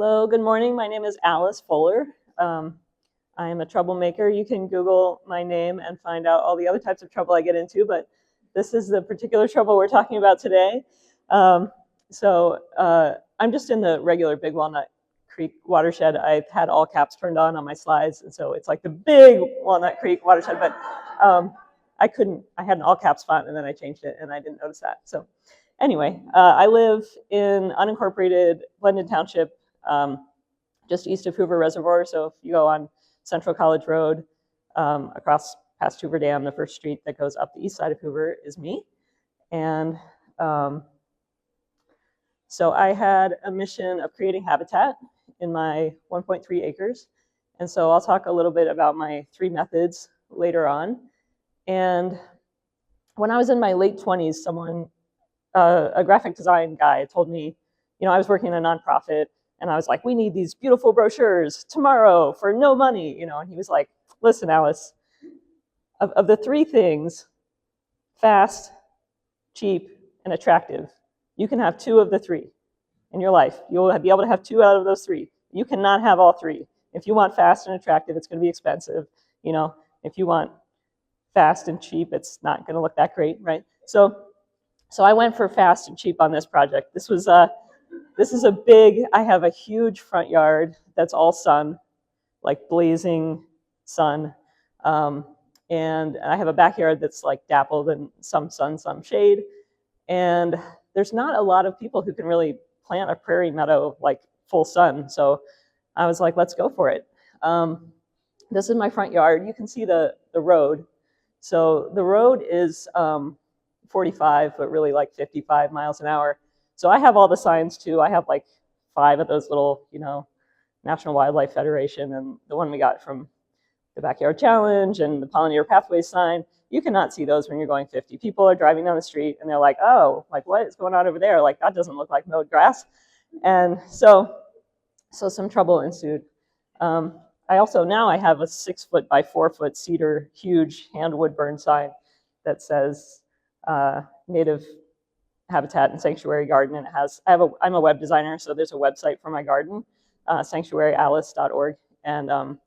Hello, good morning. My name is Alice Foeller. I am a troublemaker. You can Google my name and find out all the other types of trouble I get into, but this is the particular trouble we're talking about today. I'm just in the regular Big Walnut Creek watershed. I've had all caps turned on my slides, and so it's like the big Walnut Creek watershed, but I had an all caps font and then I changed it and I didn't notice that. So anyway, I live in unincorporated Blended Township, just east of Hoover Reservoir. So if you go on Central College Road, across past Hoover Dam, the first street that goes up the east side of Hoover is me. And so I had a mission of creating habitat in my 1.3 acres. And so I'll talk a little bit about my 3 methods later on. And when I was in my late 20s, a graphic design guy told me, I was working in a nonprofit, and I was like, we need these beautiful brochures tomorrow for no money, and he was like, listen, Alice, of the 3 things, fast, cheap, and attractive, you can have 2 of the 3 in your life. You'll be able to have 2 out of those 3. You cannot have all 3. If you want fast and attractive, it's going to be expensive. If you want fast and cheap, it's not going to look that great, right? So I went for fast and cheap on this project. This is I have a huge front yard that's all sun, like blazing sun. And I have a backyard that's like dappled in some sun, some shade. And there's not a lot of people who can really plant a prairie meadow like full sun. So I was like, let's go for it. This is my front yard. You can see the road. So the road is 45, but really like 55 miles an hour. So I have all the signs too. I have like 5 of those little, National Wildlife Federation and the one we got from the Backyard Challenge and the Pollinator Pathways sign. You cannot see those when you're going 50. People are driving down the street and they're like, oh, like what is going on over there? Like that doesn't look like mowed grass. And so some trouble ensued. I have a 6-foot by 4-foot cedar, huge hand wood burn sign that says native habitat and sanctuary garden, and I'm a web designer, so there's a website for my garden, sanctuaryalice.org, and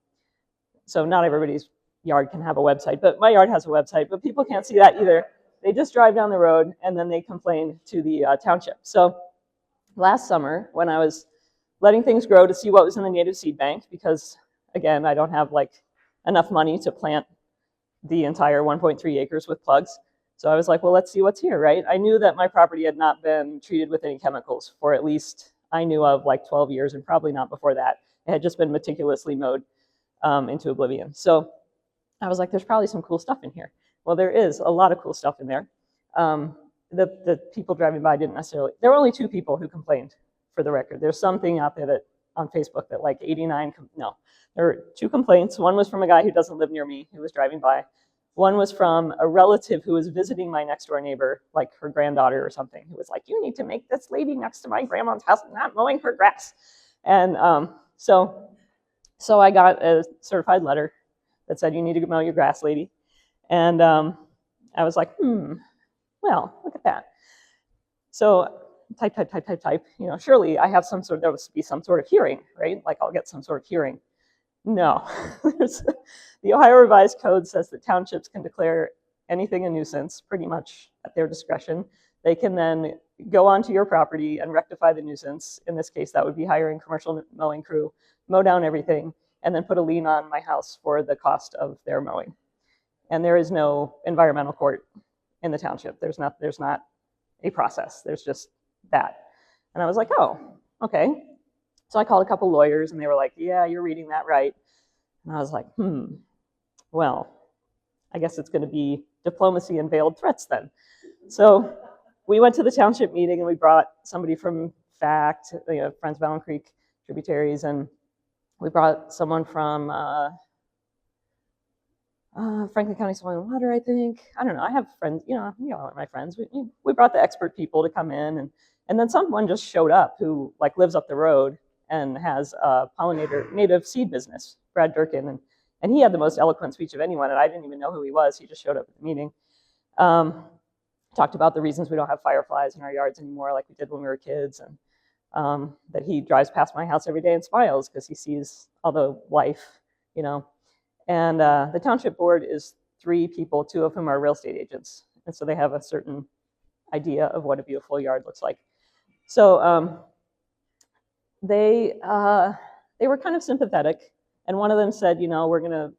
so not everybody's yard can have a website, but my yard has a website, but people can't see that either. They just drive down the road and then they complain to the township. So last summer, when I was letting things grow to see what was in the native seed bank, because again, I don't have like enough money to plant the entire 1.3 acres with plugs. So I was like, well, let's see what's here, right? I knew that my property had not been treated with any chemicals for at least, I knew of like 12 years, and probably not before that. It had just been meticulously mowed into oblivion. So I was like, there's probably some cool stuff in here. Well, there is a lot of cool stuff in there. The people driving by didn't necessarily, there were only 2 people who complained, for the record. There's something out there that on Facebook that like 89, no, there were 2 complaints. One was from a guy who doesn't live near me, who was driving by. One was from a relative who was visiting my next door neighbor, like her granddaughter or something, who was like, you need to make this lady next to my grandma's house not mowing her grass. And so I got a certified letter that said, you need to mow your grass, lady. And I was like, well, look at that. So type. Surely I have there must be some sort of hearing, right? Like I'll get some sort of hearing. No. The Ohio Revised Code says that townships can declare anything a nuisance, pretty much at their discretion. They can then go onto your property and rectify the nuisance. In this case, that would be hiring commercial mowing crew, mow down everything, and then put a lien on my house for the cost of their mowing. And there is no environmental court in the township. There's not a process. There's just that. And I was like, oh, okay. So I called a couple lawyers and they were like, yeah, you're reading that right. And I was like, well, I guess it's going to be diplomacy and veiled threats then. So we went to the township meeting and we brought somebody from FACT, Friends of Allen Creek Tributaries, and we brought someone from Franklin County Soil and Water, I think. I don't know. I have friends, you all are my friends. We brought the expert people to come in, and then someone just showed up who like lives up the road and has a pollinator native seed business, Brad Durkin, and he had the most eloquent speech of anyone, and I didn't even know who he was. He just showed up at the meeting. Talked about the reasons we don't have fireflies in our yards anymore like we did when we were kids, and that he drives past my house every day and smiles because he sees all the life, you know. And the township board is 3 people, 2 of whom are real estate agents. And so they have a certain idea of what a beautiful yard looks like. So they were kind of sympathetic. And one of them said, you know, we're going to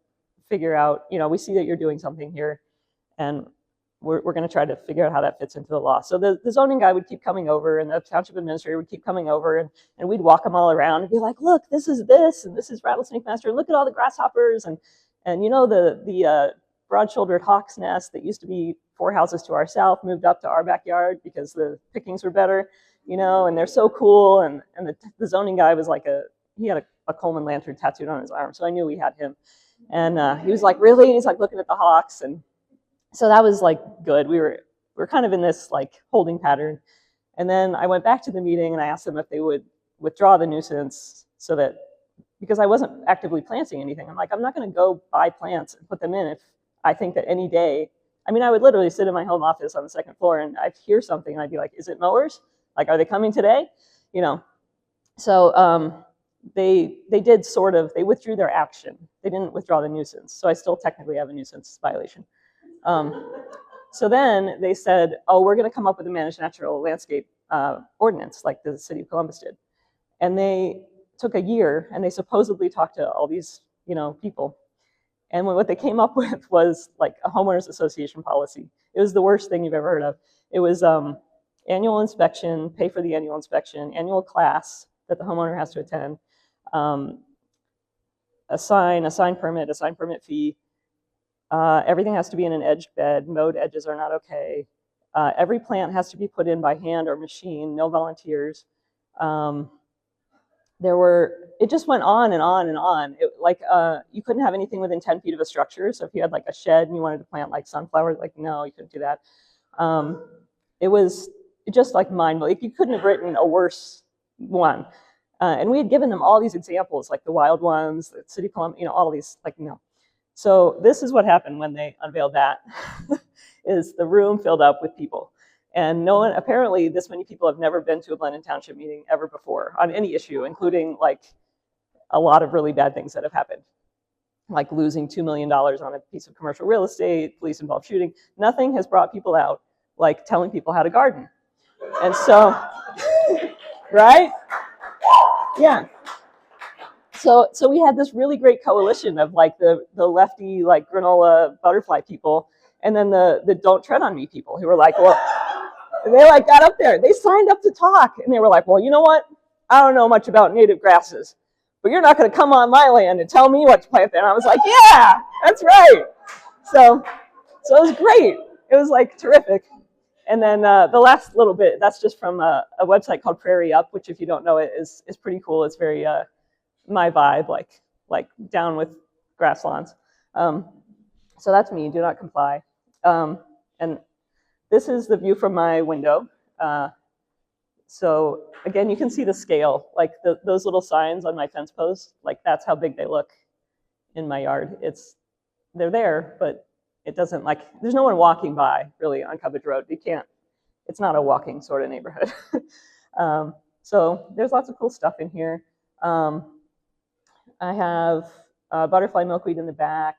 figure out, you know, we see that you're doing something here, and we're going to try to figure out how that fits into the law. So the zoning guy would keep coming over, and the township administrator would keep coming over, and we'd walk them all around and be like, look, this is this, and this is rattlesnake master, and look at all the grasshoppers, and you know, the broad-shouldered hawk's nest that used to be 4 houses to our south moved up to our backyard because the pickings were better, you know, and they're so cool. And the zoning guy was like he had a Coleman lantern tattooed on his arm, so I knew we had him. And he was like, really? And he's like looking at the hawks, and so that was like good. We were kind of in this like holding pattern. And then I went back to the meeting and I asked them if they would withdraw the nuisance, so that, because I wasn't actively planting anything. I'm like, I'm not going to go buy plants and put them in if I think that any day, I mean, I would literally sit in my home office on the 2nd floor and I'd hear something and I'd be like, is it mowers? Like, are they coming today? You know, so they did sort of, they withdrew their action. They didn't withdraw the nuisance. So I still technically have a nuisance violation. So then they said, oh, we're going to come up with a managed natural landscape ordinance like the city of Columbus did. And they took a year and they supposedly talked to all these, you know, people. And what they came up with was like a homeowners association policy. It was the worst thing you've ever heard of. It was annual inspection, pay for the annual inspection, annual class that the homeowner has to attend, a sign permit fee. Everything has to be in an edged bed. Mowed edges are not okay. Every plant has to be put in by hand or machine. No volunteers. It just went on and on and on. You couldn't have anything within 10 feet of a structure. So if you had like a shed and you wanted to plant like sunflowers, like, no, you couldn't do that. It was just like mind-blowing. You couldn't have written a worse one. And we had given them all these examples, like the wild ones, the city of Columbus, you know, all these, like, no. So this is what happened when they unveiled that, is the room filled up with people. And no one, apparently this many people have never been to a Blenheim Township meeting ever before on any issue, including like a lot of really bad things that have happened, like losing $2 million on a piece of commercial real estate, police-involved shooting. Nothing has brought people out like telling people how to garden. And so, right? Yeah. So we had this really great coalition of like the lefty, like granola butterfly people, and then the don't tread on me people who were like, well, they like got up there. They signed up to talk, and they were like, well, you know what? I don't know much about native grasses, but you're not going to come on my land and tell me what to plant there. And I was like, yeah, that's right. So it was great. It was like terrific. And then the last little bit, that's just from a website called Prairie Up, which if you don't know it is pretty cool. It's very my vibe, like down with grass lawns. So that's me, do not comply. And this is the view from my window. So again, you can see the scale, like those little signs on my fence posts, like that's how big they look in my yard. They're there, but it doesn't, like, there's no one walking by really on Cubbage Road. You can't, it's not a walking sort of neighborhood. So there's lots of cool stuff in here. I have butterfly milkweed in the back.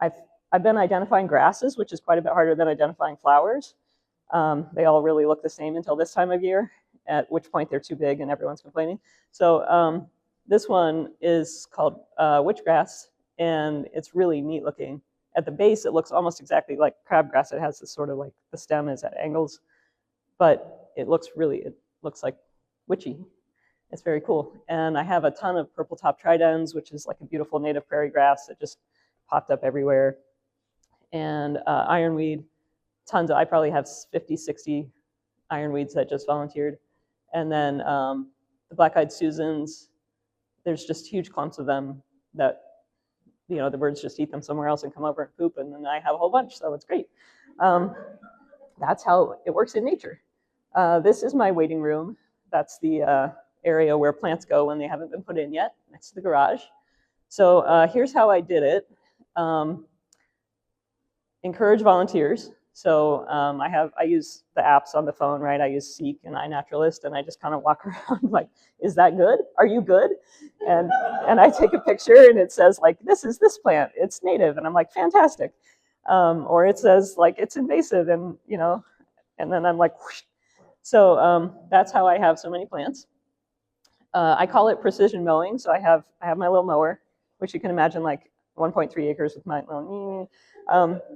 I've been identifying grasses, which is quite a bit harder than identifying flowers. They all really look the same until this time of year, at which point they're too big and everyone's complaining. So this one is called witchgrass, and it's really neat looking. At the base, it looks almost exactly like crabgrass. It has this sort of like, the stem is at angles, but it looks like witchy. It's very cool. And I have a ton of purple top tridens, which is like a beautiful native prairie grass that just popped up everywhere. And ironweed, tons of, I probably have 50, 60 ironweeds that just volunteered. And then the black-eyed Susans, there's just huge clumps of them that, you know, the birds just eat them somewhere else and come over and poop, and then I have a whole bunch, so it's great. That's how it works in nature. This is my waiting room. That's the area where plants go when they haven't been put in yet, next to the garage. So here's how I did it. Encourage volunteers. So I use the apps on the phone, right? I use Seek and iNaturalist, and I just kind of walk around like, is that good? Are you good? And I take a picture, and it says like, this is this plant. It's native, and I'm like, fantastic. Or it says like it's invasive, and and then I'm like, whoosh. So that's how I have so many plants. I call it precision mowing. So I have my little mower, which you can imagine like 1.3 acres with my little.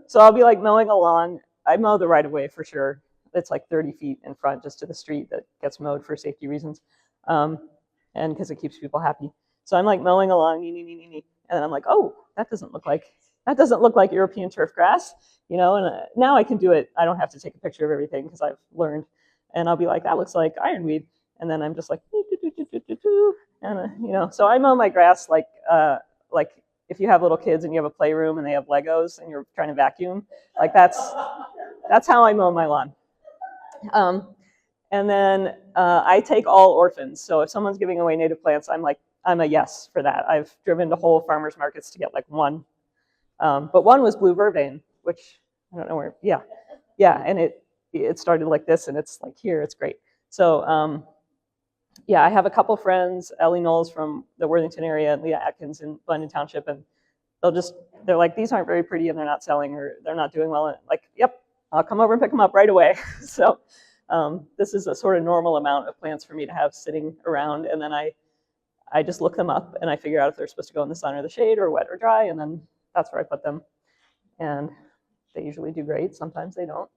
So I'll be like mowing a lawn. I mow the right of way for sure. It's like 30 feet in front just to the street that gets mowed for safety reasons, and because it keeps people happy. So I'm like mowing along, and I'm like, oh, that doesn't look like European turf grass, And now I can do it. I don't have to take a picture of everything because I've learned, and I'll be like, that looks like ironweed, and then I'm just like, and So I mow my grass like if you have little kids and you have a playroom and they have Legos and you're trying to vacuum, like that's how I mow my lawn. And then I take all orphans. So if someone's giving away native plants, I'm a yes for that. I've driven to whole farmers markets to get like one, but one was blue vervain, which I don't know where. Yeah, and it started like this, and it's like here, it's great. So yeah, I have a couple friends, Ellie Knowles from the Worthington area and Leah Atkins in Glendon Township, and they're like, these aren't very pretty and they're not selling or they're not doing well. And like, yep, I'll come over and pick them up right away. So this is a sort of normal amount of plants for me to have sitting around, and then I just look them up and I figure out if they're supposed to go in the sun or the shade or wet or dry, and then that's where I put them. And they usually do great. Sometimes they don't.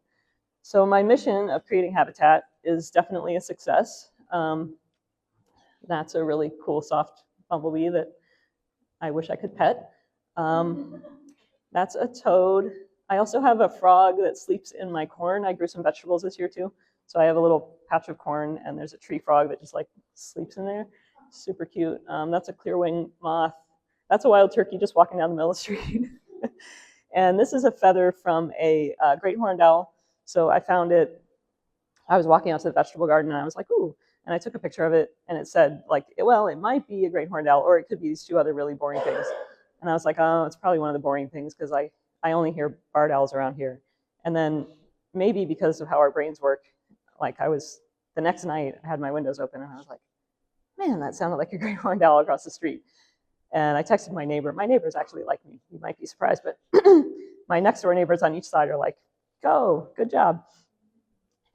So my mission of creating habitat is definitely a success. That's a really cool soft bumblebee that I wish I could pet. That's a toad. I also have a frog that sleeps in my corn. I grew some vegetables this year too. So I have a little patch of corn, and there's a tree frog that just like sleeps in there. Super cute. That's a clear-winged moth. That's a wild turkey just walking down the middle of the street. And this is a feather from a great horned owl. So I found it. I was walking out to the vegetable garden, and I was like, ooh. And I took a picture of it, and it said, like, well, it might be a great horned owl, or it could be these two other really boring things. And I was like, oh, it's probably one of the boring things because I only hear barred owls around here. And then maybe because of how our brains work, like the next night, I had my windows open, and I was like, man, that sounded like a great horned owl across the street. And I texted my neighbor. My neighbors actually like me. You might be surprised, but my next door neighbors on each side are like, go, good job.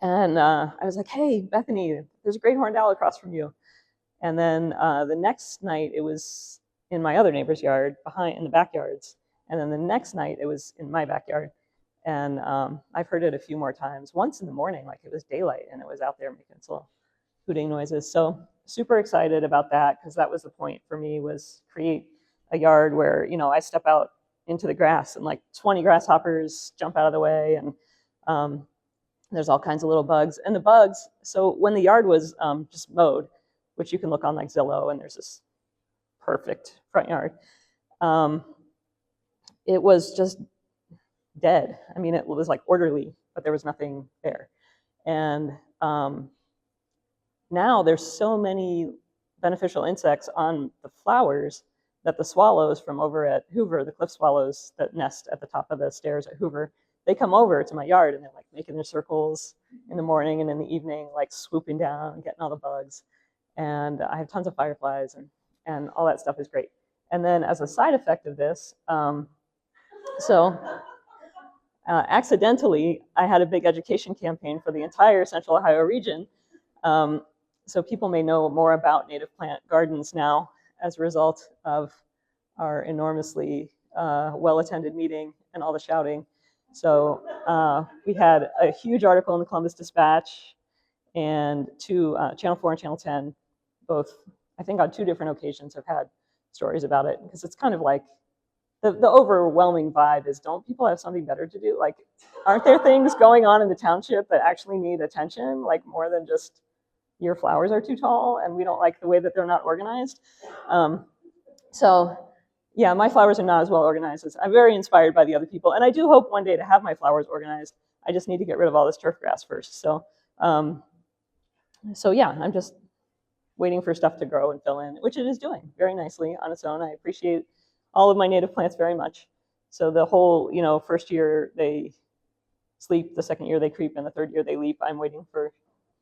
And I was like, hey, Bethany, there's a great horned owl across from you. And then the next night, it was in my other neighbor's yard, in the backyards. And then the next night, it was in my backyard. And I've heard it a few more times. Once in the morning, like it was daylight, and it was out there making its little hooting noises. So super excited about that, because that was the point for me, was create a yard where, I step out into the grass and like 20 grasshoppers jump out of the way, and there's all kinds of little bugs. And the bugs, so when the yard was just mowed, which you can look on like Zillow, and there's this perfect front yard, it was just dead. I mean, it was like orderly, but there was nothing there. And now there's so many beneficial insects on the flowers that the swallows from over at Hoover, the cliff swallows that nest at the top of the stairs at Hoover, they come over to my yard, and they're like making their circles in the morning and in the evening, like swooping down and getting all the bugs. And I have tons of fireflies, and all that stuff is great. And then as a side effect of this, accidentally, I had a big education campaign for the entire Central Ohio region. So people may know more about native plant gardens now as a result of our enormously well-attended meeting and all the shouting. So we had a huge article in the Columbus Dispatch and Channel 4 and Channel 10, both, I think on 2 different occasions, have had stories about it, because it's kind of like the overwhelming vibe is, don't people have something better to do? Like, aren't there things going on in the township that actually need attention, like more than just your flowers are too tall and we don't like the way that they're not organized? So yeah, my flowers are not as well organized as, I'm very inspired by the other people, and I do hope one day to have my flowers organized. I just need to get rid of all this turf grass first. So yeah, I'm just waiting for stuff to grow and fill in, which it is doing very nicely on its own. I appreciate all of my native plants very much. So the whole, first year, they sleep, the second year they creep, and the third year they leap. I'm waiting for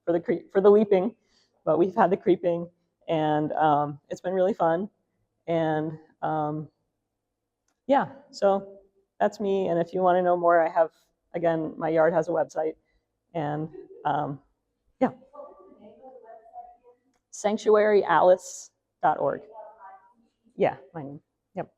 the leaping, but we've had the creeping, and it's been really fun. And yeah, so that's me. And if you want to know more, I have, again, my yard has a website, and yeah, sanctuaryalice.org. Yeah, my name. Yep.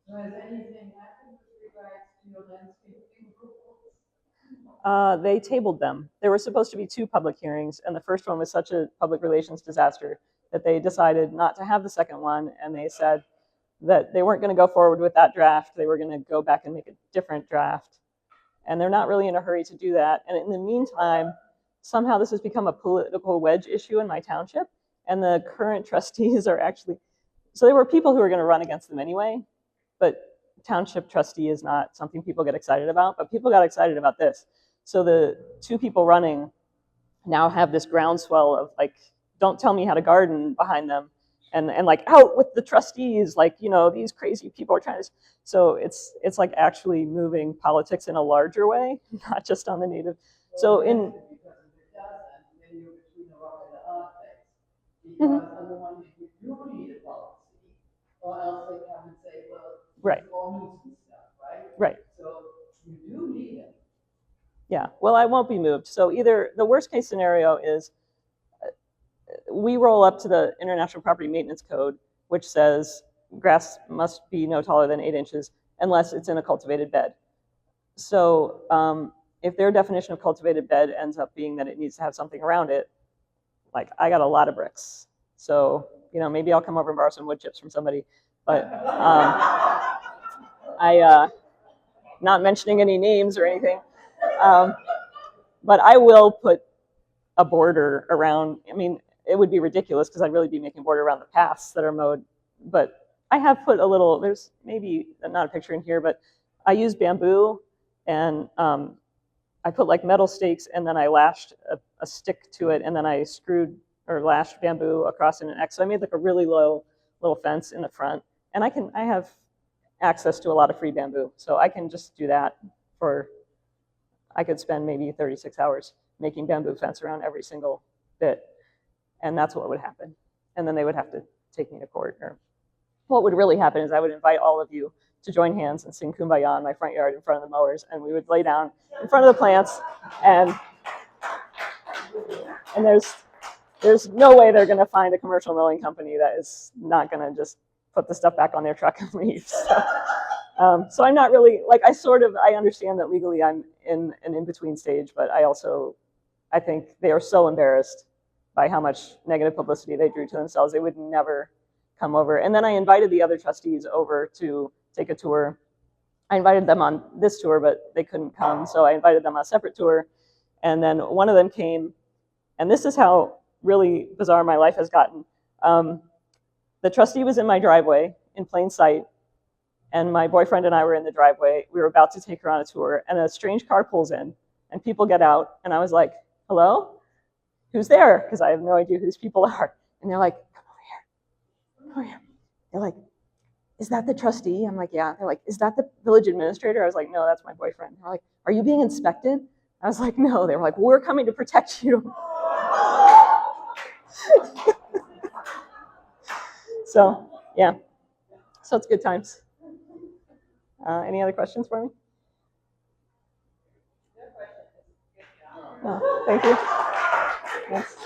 So has anything happened with regards to your landscaping approvals? They tabled them. There were supposed to be 2 public hearings, and the first one was such a public relations disaster that they decided not to have the second one, and they said that they weren't going to go forward with that draft. They were going to go back and make a different draft, and they're not really in a hurry to do that. And in the meantime, somehow this has become a political wedge issue in my township, and the current trustees are actually, so there were people who were going to run against them anyway, but township trustee is not something people get excited about, but people got excited about this. So the 2 people running now have this groundswell of like, don't tell me how to garden behind them, and like, out with the trustees, like, you know, these crazy people are trying to. So it's like actually moving politics in a larger way, not just on the native. So in because on the one hand, you do need a policy, or else they come and say, well, right, all nuisance stuff, right? Right. So you do need it. Yeah, well, I won't be moved. So either the worst case scenario is we roll up to the International Property Maintenance Code, which says grass must be no taller than 8 inches unless it's in a cultivated bed. So if their definition of cultivated bed ends up being that it needs to have something around it, like, I got a lot of bricks. So, you know, maybe I'll come over and borrow some wood chips from somebody. But not mentioning any names or anything. But I will put a border around. I mean, it would be ridiculous because I'd really be making border around the paths that are mowed. But I have put a little, there's maybe not a picture in here, but I use bamboo, and I put like metal stakes, and then I lashed a stick to it, and then I screwed or lashed bamboo across in an X. So I made like a really low little fence in the front, and I have access to a lot of free bamboo, so I can just do that for, I could spend maybe 36 hours making bamboo fence around every single bit, and that's what would happen. And then they would have to take me to court. Or what would really happen is I would invite all of you to join hands and sing Kumbaya in my front yard in front of the mowers, and we would lay down in front of the plants, and there's no way they're going to find a commercial mowing company that is not going to just put the stuff back on their truck and leave. So I'm not really, like, I understand that legally I'm in an in-between stage, but I think they are so embarrassed by how much negative publicity they drew to themselves. They would never come over. And then I invited the other trustees over to take a tour. I invited them on this tour, but they couldn't come, so I invited them on a separate tour. And then one of them came, and this is how really bizarre my life has gotten. The trustee was in my driveway in plain sight, and my boyfriend and I were in the driveway. We were about to take her on a tour, and a strange car pulls in, and people get out, and I was like, hello? Who's there? Because I have no idea who these people are. And they're like, come over here. They're like, is that the trustee? I'm like, yeah. They're like, is that the village administrator? I was like, no, that's my boyfriend. They're like, are you being inspected? I was like, no. They were like, we're coming to protect you. So, yeah. So it's good times. Any other questions for me? No, thank you. Yes.